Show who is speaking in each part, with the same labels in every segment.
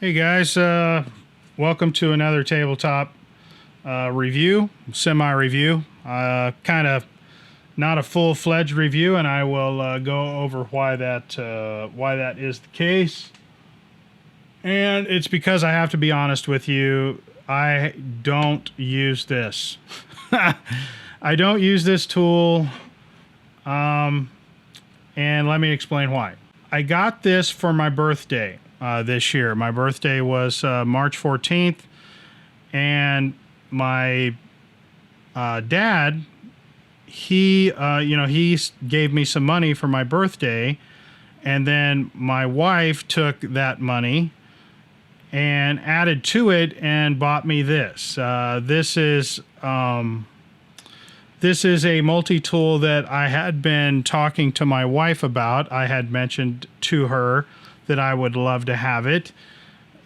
Speaker 1: Hey guys, welcome to another tabletop review, semi-review. Kind of not a full-fledged review, and I will go over why that is the case. And it's because I have to be honest with you, I don't use this. I don't use this tool, and let me explain why. I got this for my birthday. This year. My birthday was March 14th, and my dad, he gave me some money for my birthday, and then my wife took that money and added to it and bought me this. This is a multi-tool that I had been talking to my wife about. I had mentioned to her that I would love to have it,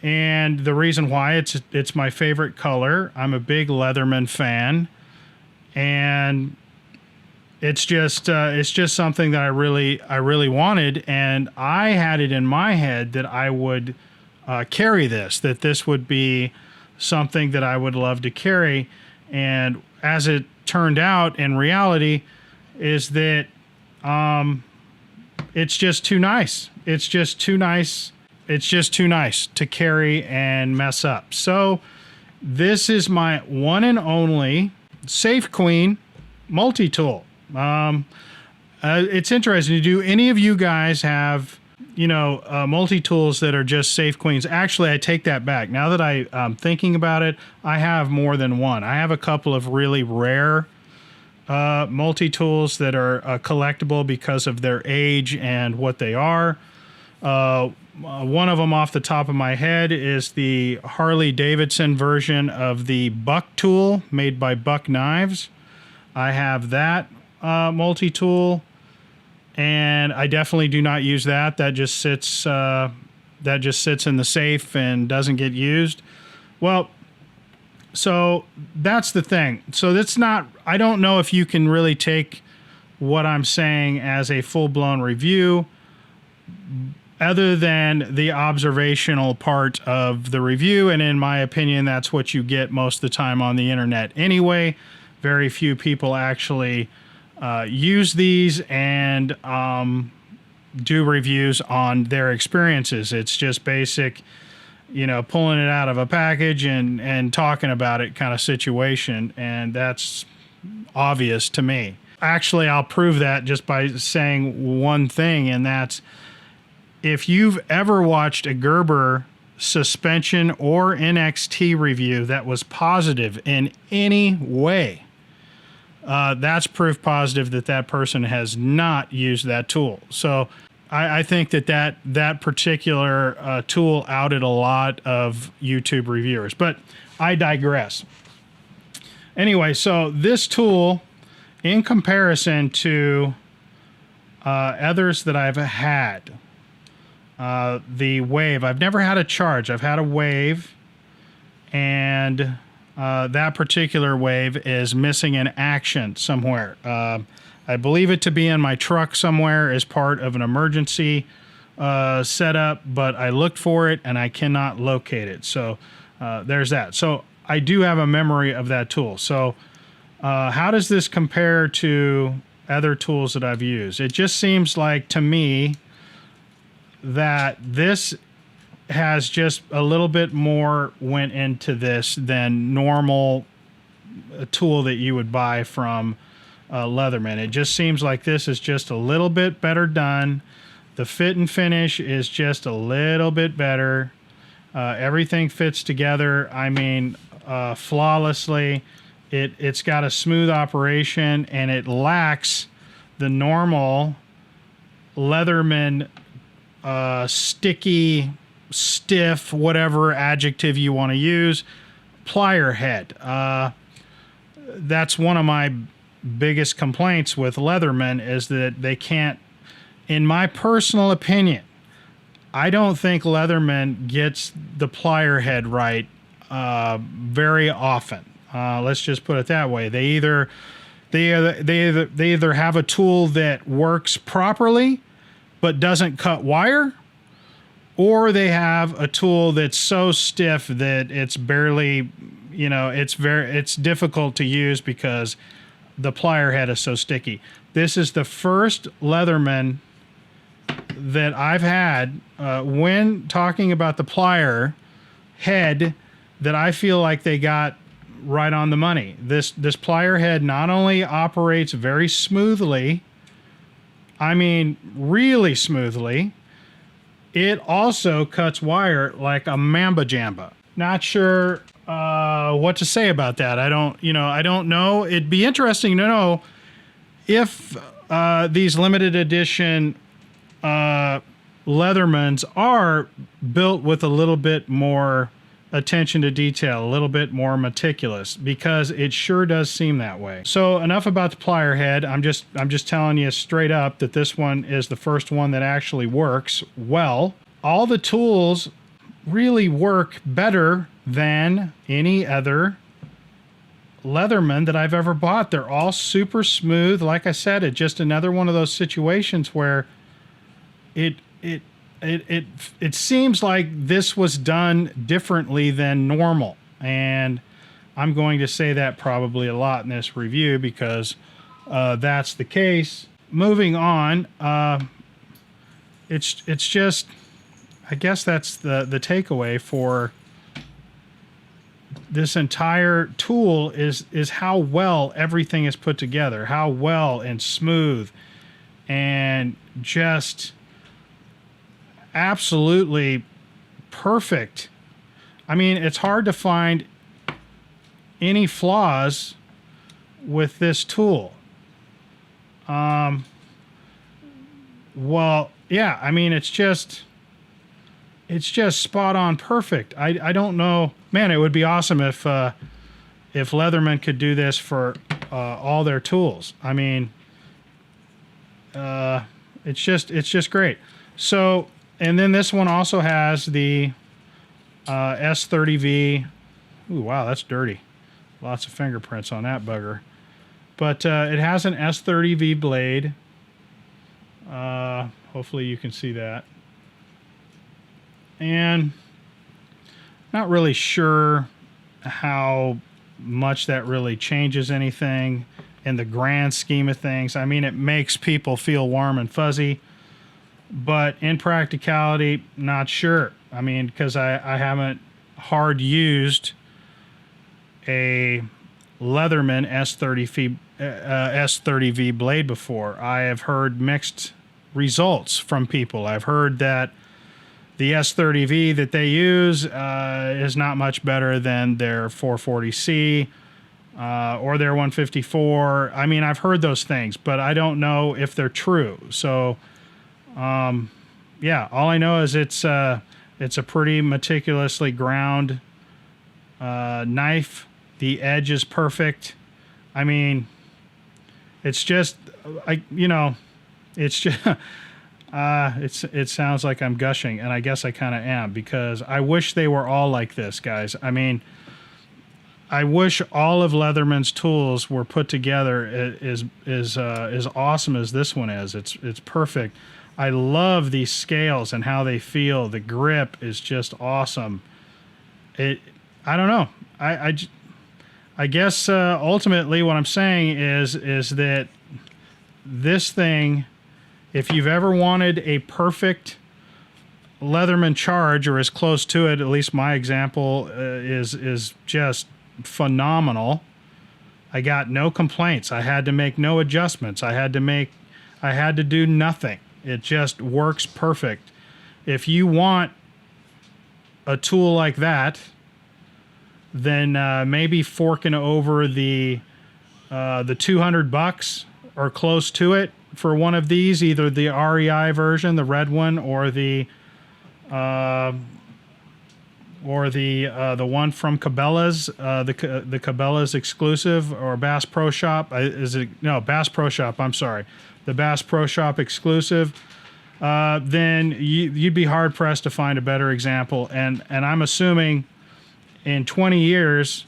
Speaker 1: and the reason why, it's my favorite color. I'm a big Leatherman fan, and it's just something that I really wanted, and I had it in my head that I would carry this, that this would be something that I would love to carry. And as it turned out, in reality, is that it's just too nice. It's just too nice. It's just too nice to carry and mess up. So this is my one and only Safe Queen multi-tool. It's interesting. Do any of you guys have, multi-tools that are just Safe Queens? Actually, I take that back. Now that I'm thinking about it, I have more than one. I have a couple of really rare multi-tools that are collectible because of their age and what they are. One of them off the top of my head is the Harley Davidson version of the Buck tool made by Buck Knives. I have that multi-tool, and I definitely do not use that. That just sits in the safe and doesn't get used. Well, so that's the thing. So that's not, I don't know if you can really take what I'm saying as a full-blown review, other than the observational part of the review. And in my opinion, that's what you get most of the time on the internet anyway. Very few people actually use these and do reviews on their experiences. It's just basic, pulling it out of a package and talking about it kind of situation. And that's obvious to me. Actually, I'll prove that just by saying one thing, and that's, if you've ever watched a Gerber suspension or NXT review that was positive in any way, that's proof positive that that person has not used that tool. So I think that particular tool outed a lot of YouTube reviewers, but I digress. Anyway, so this tool, in comparison to others that I've had, the Wave, I've never had a Charge. I've had a Wave, and that particular Wave is missing an action somewhere. I believe it to be in my truck somewhere as part of an emergency setup, but I looked for it and I cannot locate it. So there's that. So I do have a memory of that tool. So how does this compare to other tools that I've used? It just seems like to me that this has just a little bit more went into this than normal tool that you would buy from Leatherman. It just seems like this is just a little bit better done. The fit and finish is just a little bit better. Everything fits together, I mean, flawlessly. It's got a smooth operation, and it lacks the normal Leatherman sticky, stiff, whatever adjective you want to use, plier head. That's one of my biggest complaints with Leatherman, is that they can't, in my personal opinion, I don't think Leatherman gets the plier head right very often. Let's just put it that way. They either have a tool that works properly but doesn't cut wire, or they have a tool that's so stiff that it's barely, it's difficult to use because the plier head is so sticky. This is the first Leatherman that I've had when talking about the plier head that I feel like they got right on the money. This plier head not only operates very smoothly, I mean really smoothly, it also cuts wire like a mamba jamba. Not sure what to say about that. I don't know. It'd be interesting to know if these limited edition Leathermans are built with a little bit more attention to detail, a little bit more meticulous, because it sure does seem that way. So enough about the plier head. I'm just telling you straight up that this one is the first one that actually works well. All the tools really work better than any other Leatherman that I've ever bought. They're all super smooth. Like I said, it's just another one of those situations where it seems like this was done differently than normal. And I'm going to say that probably a lot in this review because that's the case. Moving on, it's just, I guess that's the takeaway for this entire tool is how well everything is put together, how well and smooth and just absolutely perfect. I mean, it's hard to find any flaws with this tool. Well, yeah, I mean, it's just spot on perfect. I don't know, man, it would be awesome if Leatherman could do this for all their tools. I mean, it's just great. So, and then this one also has the S30V. Ooh, wow, that's dirty. Lots of fingerprints on that bugger. But it has an S30V blade. Hopefully you can see that. And not really sure how much that really changes anything in the grand scheme of things. I mean, it makes people feel warm and fuzzy, but in practicality, not sure. I mean, because I haven't hard used a Leatherman S30V blade before. I have heard mixed results from people. I've heard that the S30V that they use is not much better than their 440C or their 154. I mean, I've heard those things, but I don't know if they're true. So, yeah, all I know is it's a pretty meticulously ground knife. The edge is perfect. I mean, it's just, it's just, it sounds like I'm gushing, and I guess I kind of am, because I wish they were all like this, guys. I mean, I wish all of Leatherman's tools were put together as awesome as this one is. It's perfect. I love these scales and how they feel. The grip is just awesome. I don't know. I guess ultimately what I'm saying is that this thing, if you've ever wanted a perfect Leatherman charge, or as close to it, at least my example is just phenomenal. I got no complaints. I had to make no adjustments. I had to do nothing. It just works perfect. If you want a tool like that, then maybe forking over the $200 or close to it for one of these, either the REI version, the red one, or the one from Cabela's, the Cabela's exclusive, or Bass Pro Shop. Bass Pro Shop. I'm sorry, the Bass Pro Shop exclusive. Then you'd be hard pressed to find a better example. And I'm assuming in 20 years,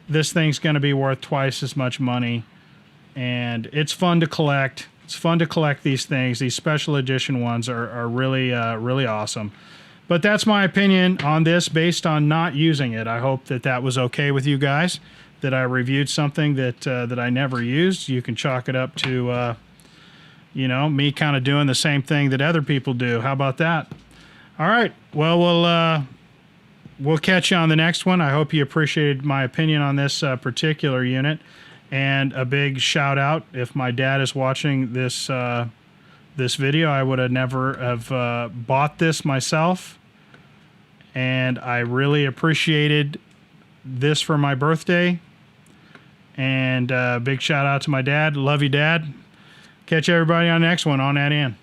Speaker 1: this thing's going to be worth twice as much money. And it's fun to collect. It's fun to collect these things. These special edition ones are really, really awesome. But that's my opinion on this based on not using it. I hope that that was okay with you guys, that I reviewed something that I never used. You can chalk it up to, you know, me kind of doing the same thing that other people do. How about that? All right. Well, we'll catch you on the next one. I hope you appreciated my opinion on this particular unit. And a big shout out, if my dad is watching this this video, I would have never have bought this myself. And I really appreciated this for my birthday. And big shout out to my dad. Love you, Dad. Catch everybody on the next one on that end.